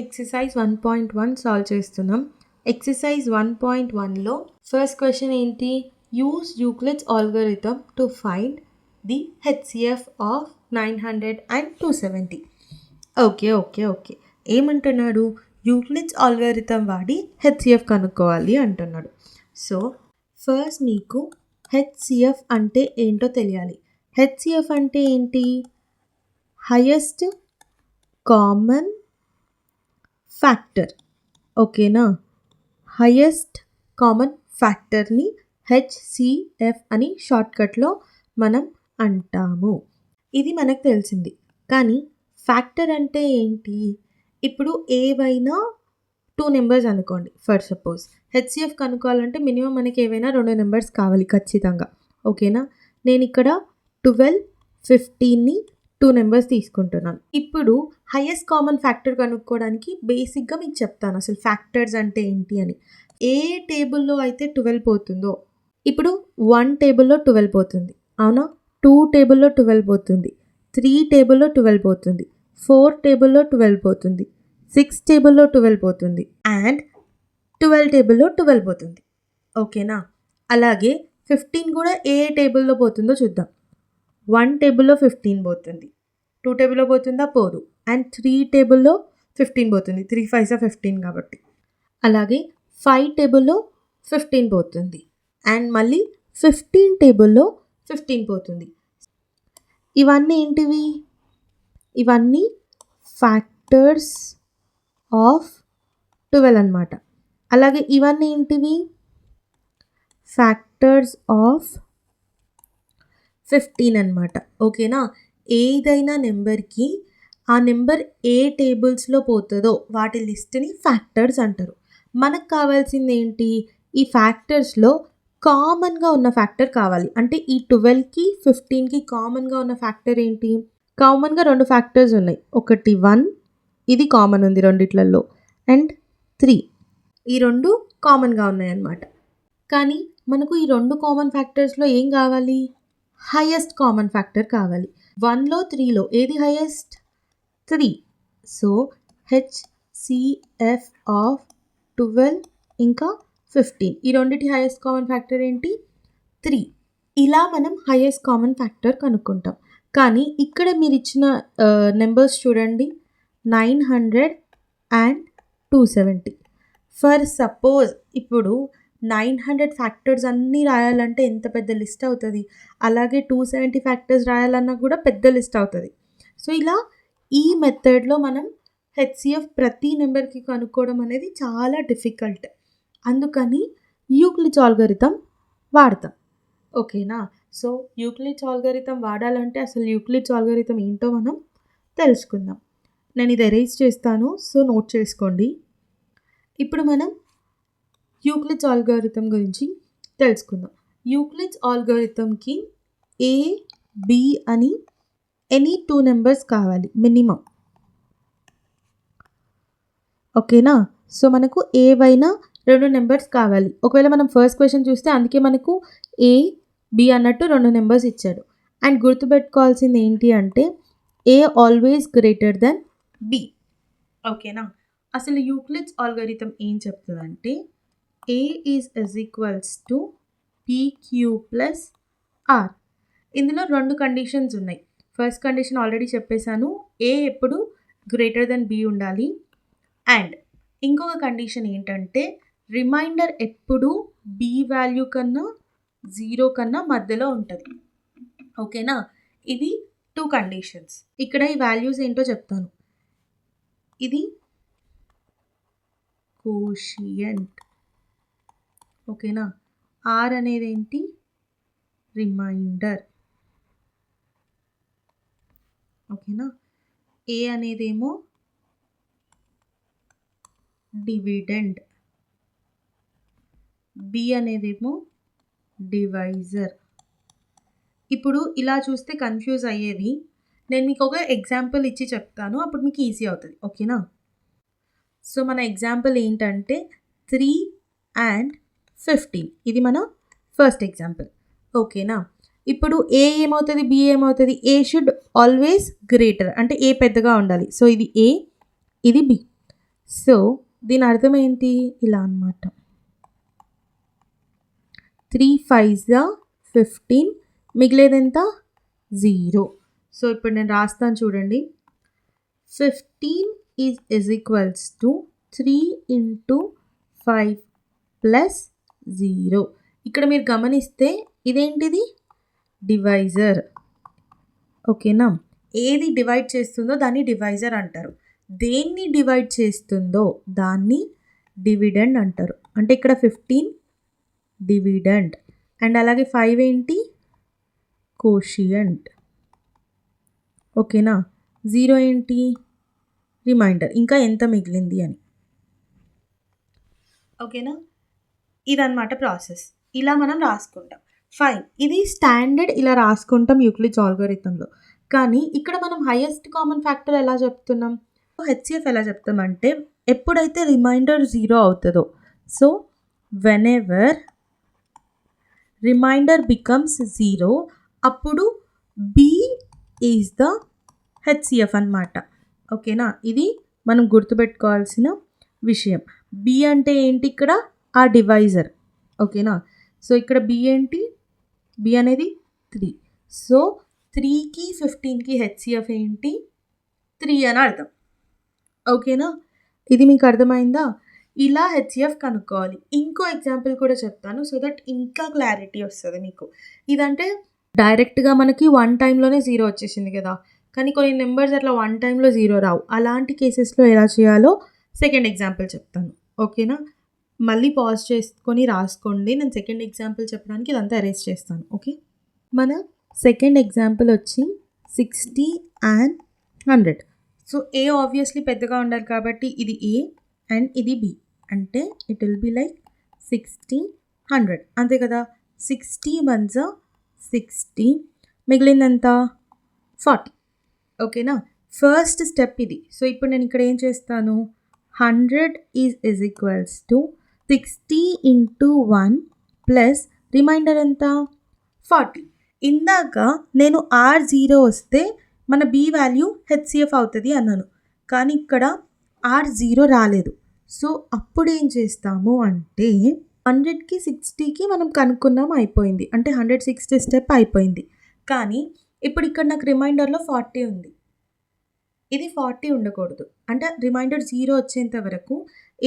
Exercise 1.1 solve చేస్తున్నాం. Exercise 1.1లో first question ఏంటి? Use Euclid's algorithm to find the HCF of 900 and 270. Okay ఏమంటున్నాడు? Euclid's algorithm వాడి HCF కనుక్కోవాలి అంటున్నాడు. సో ఫస్ట్ మీకు హెచ్సిఎఫ్ అంటే ఏంటో తెలియాలి. హెచ్సిఎఫ్ అంటే ఏంటి? Highest common factor. ఓకేనా? హైయెస్ట్ కామన్ ఫ్యాక్టర్ని హెచ్సిఎఫ్ అని షార్ట్కట్లో మనం అంటాము. ఇది మనకు తెలిసింది. కానీ ఫ్యాక్టర్ అంటే ఏంటి? ఇప్పుడు ఏవైనా 2 నెంబర్స్ అనుకోండి. ఫర్ సపోజ్ హెచ్సిఎఫ్ కనుక్కోవాలంటే మినిమం మనకి ఏవైనా 2 నెంబర్స్ కావాలి ఖచ్చితంగా. ఓకేనా? నేను ఇక్కడ 12, 15ని 2 నెంబర్స్ తీసుకుంటున్నాను. ఇప్పుడు హైయెస్ట్ కామన్ ఫ్యాక్టర్ కనుక్కోవడానికి బేసిక్గా మీకు చెప్తాను అసలు ఫ్యాక్టర్స్ అంటే ఏంటి అని. ఏ టేబుల్లో అయితే 12 పోతుందో, ఇప్పుడు 1 టేబుల్లో 12 పోతుంది, అవునా? 2 టేబుల్లో 12 పోతుంది, 3 టేబుల్లో 12 పోతుంది, 4 టేబుల్లో 12 పోతుంది, 6 టేబుల్లో 12 పోతుంది అండ్ 12 టేబుల్లో 12 పోతుంది. ఓకేనా? అలాగే 15 కూడా ఏ టేబుల్లో పోతుందో చూద్దాం. 1 టేబుల్లో 15 పోతుంది, 2 టేబుల్లో పోతుందా? పోదు. అండ్ 3 టేబుల్లో 15 పోతుంది, 3 5 15 కాబట్టి. అలాగే 5 టేబుల్లో 15 పోతుంది అండ్ మళ్ళీ 15 టేబుల్లో 15 పోతుంది. ఇవన్నీ ఏంటివి? ఇవన్నీ ఫ్యాక్టర్స్ ఆఫ్ 12 అన్నమాట. అలాగే ఇవన్నీ ఏంటివి? ఫ్యాక్టర్స్ ఆఫ్ 15 అన్నమాట. ఓకేనా? ఏదైనా నెంబర్కి ఆ నెంబర్ ఏ టేబుల్స్లో పోతుందో వాటి లిస్ట్ని ఫ్యాక్టర్స్ అంటారు. మనకు కావాల్సింది ఏంటి? ఈ ఫ్యాక్టర్స్లో కామన్గా ఉన్న ఫ్యాక్టర్ కావాలి. అంటే ఈ 12కి 15కి కామన్గా ఉన్న ఫ్యాక్టర్ ఏంటి? కామన్గా 2 ఫ్యాక్టర్స్ ఉన్నాయి. ఒకటి 1, ఇది కామన్ ఉంది రెండిట్లలో, అండ్ 3, ఈ 2 కామన్గా ఉన్నాయి అన్నమాట. కానీ మనకు ఈ 2 కామన్ ఫ్యాక్టర్స్లో ఏం కావాలి? హైయెస్ట్ కామన్ ఫ్యాక్టర్ కావాలి. 1లో 3లో ఏది హైయెస్ట్? 3. సో హెచ్సిఎఫ్ ఆఫ్ 12 ఇంకా 15, ఈ రెండిటి హైయెస్ట్ కామన్ ఫ్యాక్టర్ ఏంటి? 3. ఇలా మనం హైయెస్ట్ కామన్ ఫ్యాక్టర్ కనుక్కుంటాం. కానీ ఇక్కడ మీరు ఇచ్చిన నెంబర్స్ చూడండి, 900 అండ్ 270. ఫర్ సపోజ్ ఇప్పుడు 900 ఫ్యాక్టర్స్ అన్నీ రాయాలంటే ఎంత పెద్ద లిస్ట్ అవుతుంది. అలాగే 270 ఫ్యాక్టర్స్ రాయాలన్నా కూడా పెద్ద లిస్ట్ అవుతుంది. సో ఇలా ఈ మెథడ్లో మనం హెచ్సిఎఫ్ ప్రతి నెంబర్కి కనుక్కోవడం అనేది చాలా డిఫికల్ట్. అందుకని యూక్లిడ్స్ ఆల్గోరిథం వాడతాం. ఓకేనా? సో యూక్లిడ్స్ ఆల్గోరిథం వాడాలంటే అసలు యూక్లిడ్స్ ఆల్గోరిథం ఏంటో మనం తెలుసుకుందాం. నేను ఇది ఎరేజ్ చేస్తాను, సో నోట్ చేసుకోండి. ఇప్పుడు మనం యూక్లిడ్స్ ఆల్గోరిథం గురించి తెలుసుకుందాం. యూక్లిడ్స్ ఆల్గోరిథంకి ఏ, బి అని ఎనీ 2 నెంబర్స్ కావాలి మినిమం. ఓకేనా? సో మనకు ఏవైనా 2 నెంబర్స్ కావాలి. ఒకవేళ మనం ఫస్ట్ క్వశ్చన్ చూస్తే అందుకే మనకు ఏ, బి అన్నట్టు 2 నెంబర్స్ ఇచ్చాడు. అండ్ గుర్తుపెట్టుకోవాల్సింది ఏంటి అంటే A always greater than B. ఓకేనా? అసలు యూక్లిడ్స్ ఆల్గోరిథం ఏం చెప్తుందంటే A is equals to PQ plus R. ఇందులో 2 కండిషన్స్ ఉన్నాయి. ఫస్ట్ కండిషన్ ఆల్రెడీ చెప్పేశాను, ఏ ఎప్పుడు గ్రేటర్ దెన్ బి ఉండాలి. అండ్ ఇంకొక కండిషన్ ఏంటంటే రిమైండర్ ఎప్పుడు బి వాల్యూ కన్నా 0 కన్నా మధ్యలో ఉంటుంది. ఓకేనా? ఇది 2 కండిషన్స్. ఇక్కడ ఈ వాల్యూస్ ఏంటో చెప్తాను. ఇది కోషియంట్. ఓకేనా? ఆర్ అనేది ఏంటి? రిమైండర్. ఓకేనా? ఏ అనేదేమో డివిడెండ్, బి అనేదేమో డివైజర్. ఇప్పుడు ఇలా చూస్తే కన్ఫ్యూజ్ అయ్యేది. నేను మీకు ఒక ఎగ్జాంపుల్ ఇచ్చి చెప్తాను, అప్పుడు మీకు ఈజీ అవుతుంది. ఓకేనా? సో మన ఎగ్జాంపుల్ ఏంటంటే 3 అండ్ 15. ఇది మన ఫస్ట్ ఎగ్జాంపుల్. ఓకేనా? ఇప్పుడు ఏ ఏమవుతుంది, బి ఏమవుతుంది? ఏ షుడ్ ఆల్వేస్ గ్రేటర్, అంటే ఏ పెద్దగా ఉండాలి. సో ఇది ఏ, ఇది బి. సో దీని అర్థం ఏంటి? ఇలా అనమాట. 3 5s 15, మిగిలేదెంత? 0. సో ఇప్పుడు నేను రాస్తాను చూడండి. 15 is equals to 3 into 5 plus 0. ఇక్కడ మీరు గమనిస్తే ఇదేంటిది? డివైజర్. ఓకేనా? ఏది డివైడ్ చేస్తుందో దాన్ని డివైజర్ అంటారు. దేన్ని డివైడ్ చేస్తుందో దాన్ని డివిడెండ్ అంటారు. అంటే ఇక్కడ 15 డివిడెండ్ అండ్ అలాగే 5 ఏంటి? కోషియంట్. ఓకేనా? 0 ఏంటి? రిమైండర్, ఇంకా ఎంత మిగిలింది అని. ఓకేనా? ఇదన్నమాట ప్రాసెస్. ఇలా మనం రాసుకుంటాం. ఫైన్, ఇది స్టాండర్డ్ ఇలా రాసుకుంటాం యూక్లిడ్స్ ఆల్గోరిథంలో. కానీ ఇక్కడ మనం హైయెస్ట్ కామన్ ఫ్యాక్టర్ ఎలా చెప్తున్నాం? హెచ్సిఎఫ్ ఎలా చెప్తామంటే ఎప్పుడైతే రిమైండర్ 0 అవుతుందో, సో వెనెవర్ రిమైండర్ బికమ్స్ 0 అప్పుడు బి ఈజ్ ద హెచ్సిఎఫ్ అన్నమాట. ఓకేనా? ఇది మనం గుర్తుపెట్టుకోవాల్సిన విషయం. బి అంటే ఏంటి? ఇక్కడ ఆ డివైజర్. ఓకేనా? సో ఇక్కడ బి ఏంటి? బి అనేది 3. సో 3కి 15కి హెచ్సిఎఫ్ ఏంటి? 3 అని అర్థం. ఓకేనా? ఇది మీకు అర్థమైందా? ఇలా హెచ్సిఎఫ్ కనుక్కోవాలి. ఇంకో ఎగ్జాంపుల్ కూడా చెప్తాను సో దట్ ఇంకా క్లారిటీ వస్తుంది మీకు. ఇదంటే డైరెక్ట్గా మనకి 1 టైంలోనే 0 వచ్చేసింది కదా, కానీ కొన్ని నెంబర్స్ అట్లా 1 టైంలో 0 రావు. అలాంటి కేసెస్లో ఎలా చేయాలో సెకండ్ ఎగ్జాంపుల్ చెప్తాను. ఓకేనా? మళ్ళీ పాజ్ చేసుకొని రాసుకోండి. నేను సెకండ్ ఎగ్జాంపుల్ చెప్పడానికి ఇదంతా అరేంజ్ చేస్తాను. ఓకే, మన సెకండ్ ఎగ్జాంపుల్ వచ్చి 60 and 100. సో ఏ ఆబ్వియస్లీ పెద్దగా ఉండాలి కాబట్టి ఇది ఏ అండ్ ఇది బి. అంటే ఇట్ విల్ బి లైక్ 60 100, అంతే కదా. 60 1s 60, మిగిలిందంత 40. ఓకేనా? ఫస్ట్ స్టెప్ ఇది. సో ఇప్పుడు నేను ఇక్కడ ఏం చేస్తాను? 100 is equals to 60 into 1 plus remainder ఎంత? 40. ఇందాక నేను R0 వస్తే మన బి వాల్యూ హెచ్సిఎఫ్ అవుతుంది అన్నాను, కానీ ఇక్కడ R0 రాలేదు. సో అప్పుడు ఏం చేస్తాము అంటే 100కి 60కి మనం కనుక్కున్నాం, అయిపోయింది. అంటే 160 స్టెప్ అయిపోయింది. కానీ ఇప్పుడు ఇక్కడ నాకు రిమైండర్లో 40 ఉంది. ఇది 40 ఉండకూడదు. అంటే రిమైండర్ 0 వచ్చేంత వరకు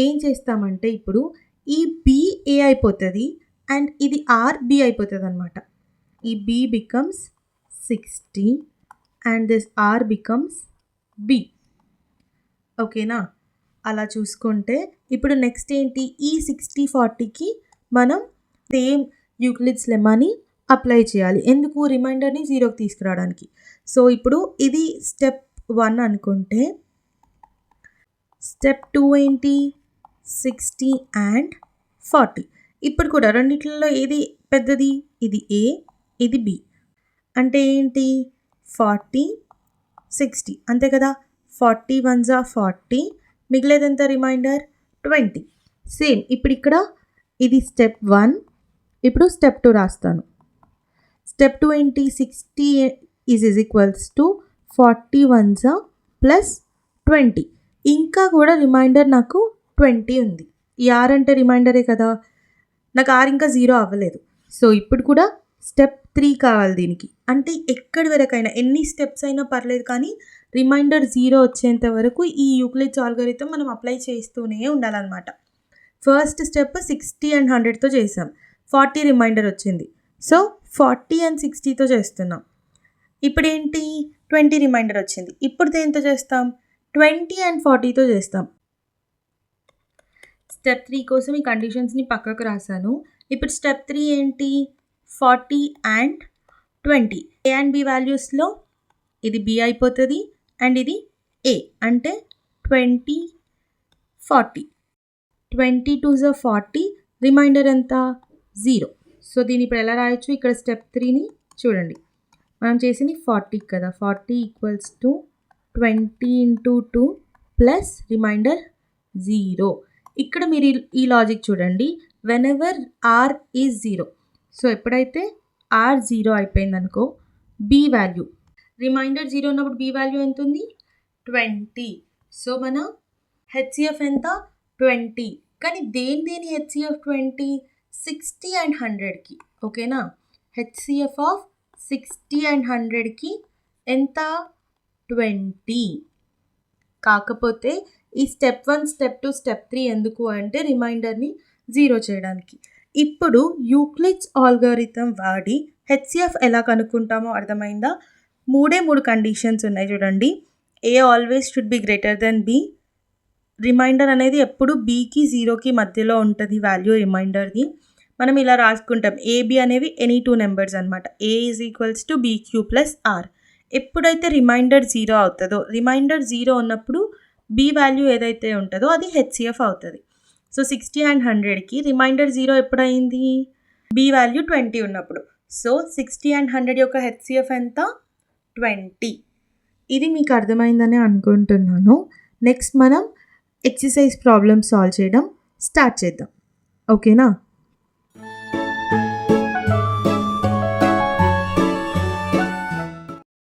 ఏం చేస్తామంటే ఇప్పుడు ఈ బి ఏ అయిపోతుంది అండ్ ఇది ఆర్ బి అయిపోతుంది అనమాట. ఈ B becomes 60 and this R becomes B. ఓకేనా? అలా చూసుకుంటే ఇప్పుడు నెక్స్ట్ ఏంటి? ఈ 60 40కి మనం సేమ్ యూక్లిడ్స్ లెమ్మాని అప్లై చేయాలి. ఎందుకు? రిమైండర్ని 0కి తీసుకురావడానికి. సో ఇప్పుడు ఇది స్టెప్ 1 అనుకుంటే స్టెప్ 2 ఏంటి? 60 and 40. ఇప్పుడు కూడా రెండిట్లలో ఏది పెద్దది? ఇది ఏ, ఇది బి. అంటే ఏంటి? 40 60, అంతే కదా. 40 1s 40, మిగిలేదంత రిమైండర్ 20. సేమ్ ఇప్పుడు ఇక్కడ ఇది స్టెప్ 1. ఇప్పుడు స్టెప్ 2 రాస్తాను. స్టెప్ 2 ఏంటి? 60 is equals to 40 1s plus 20. ఇంకా కూడా రిమైండర్ నాకు 20 ఉంది. ఈ ఆర్ అంటే రిమైండరే కదా, నాకు ఆర్ ఇంకా 0 అవ్వలేదు. సో ఇప్పుడు కూడా స్టెప్ 3 కావాలి దీనికి. అంటే ఎక్కడి వరకైనా ఎన్ని స్టెప్స్ అయినా పర్లేదు, కానీ రిమైండర్ 0 వచ్చేంత వరకు ఈ యూక్లిడ్స్ ఆల్గోరిథం మనం అప్లై చేస్తూనే ఉండాలన్నమాట. ఫస్ట్ స్టెప్ 60 and 100తో చేసాం, 40 రిమైండర్ వచ్చింది. సో 40 and 60తో చేస్తున్నాం. ఇప్పుడు ఏంటి? 20 రిమైండర్ వచ్చింది. ఇప్పుడు దేంతో చేస్తాం? 20 and 40తో చేస్తాం. స్టెప్ 3 కోసం ఈ కండిషన్స్ని పక్కకు రాశాను. ఇప్పుడు స్టెప్ 3 ఏంటి? 40 and 20. ఏ అండ్ బి వాల్యూస్లో ఇది బి అయిపోతుంది అండ్ ఇది ఏ. అంటే 20 40, 20 2s 40, రిమైండర్ ఎంత? 0. సో దీన్ని ఇప్పుడు ఎలా రాయొచ్చు? ఇక్కడ స్టెప్ 3ని చూడండి. మనం చేసింది 40 కదా, 40 equals to 20 into 2 plus remainder 0. ఇక్కడ మీరు ఈ లాజిక్ చూడండి. వెనెవర్ ఆర్ ఈజ్ 0, సో ఎప్పుడైతే ఆర్ 0 అయిపోయింది అనుకో, బి వాల్యూ రిమైండర్ 0 ఉన్నప్పుడు బి వాల్యూ ఎంత ఉంది? 20. సో మన హెచ్సిఎఫ్ ఎంత 20, కానీ దేని హెచ్సిఎఫ్ 20 60 అండ్ 100కి ఓకేనా. హెచ్సిఎఫ్ ఆఫ్ 60 అండ్ 100కి ఎంత 20. కాకపోతే ఈ స్టెప్ 1 స్టెప్ 2 స్టెప్ 3 ఎందుకు అంటే రిమైండర్ని 0 చేయడానికి. ఇప్పుడు యూక్లిడ్స్ ఆల్గారిథం వాడి హెచ్సిఎఫ్ ఎలా కనుక్కుంటామో అర్థమైందా. 3 కండిషన్స్ ఉన్నాయి చూడండి. A always should be greater than B. Remainder అనేది ఎప్పుడు బీకి 0కి మధ్యలో ఉంటుంది వాల్యూ రిమైండర్ది. మనం ఇలా రాసుకుంటాం, ఏబి అనేవి ఎనీ 2 నెంబర్స్ అనమాట. A is equals to BQ plus R. ఎప్పుడైతే రిమైండర్ 0 అవుతుందో, రిమైండర్ 0 ఉన్నప్పుడు బి వాల్యూ ఏదైతే ఉంటుందో అది హెచ్సిఎఫ్ అవుతుంది. సో 60 అండ్ 100కి రిమైండర్ 0 ఎప్పుడైంది, బి వాల్యూ 20 ఉన్నప్పుడు. సో 60 అండ్ 100 యొక్క హెచ్సిఎఫ్ ఎంత 20. ఇది మీకు అర్థమైందని అనుకుంటున్నాను. నెక్స్ట్ మనం ఎక్సర్సైజ్ ప్రాబ్లమ్ సాల్వ్ చేయడం స్టార్ట్ చేద్దాం, ఓకేనా.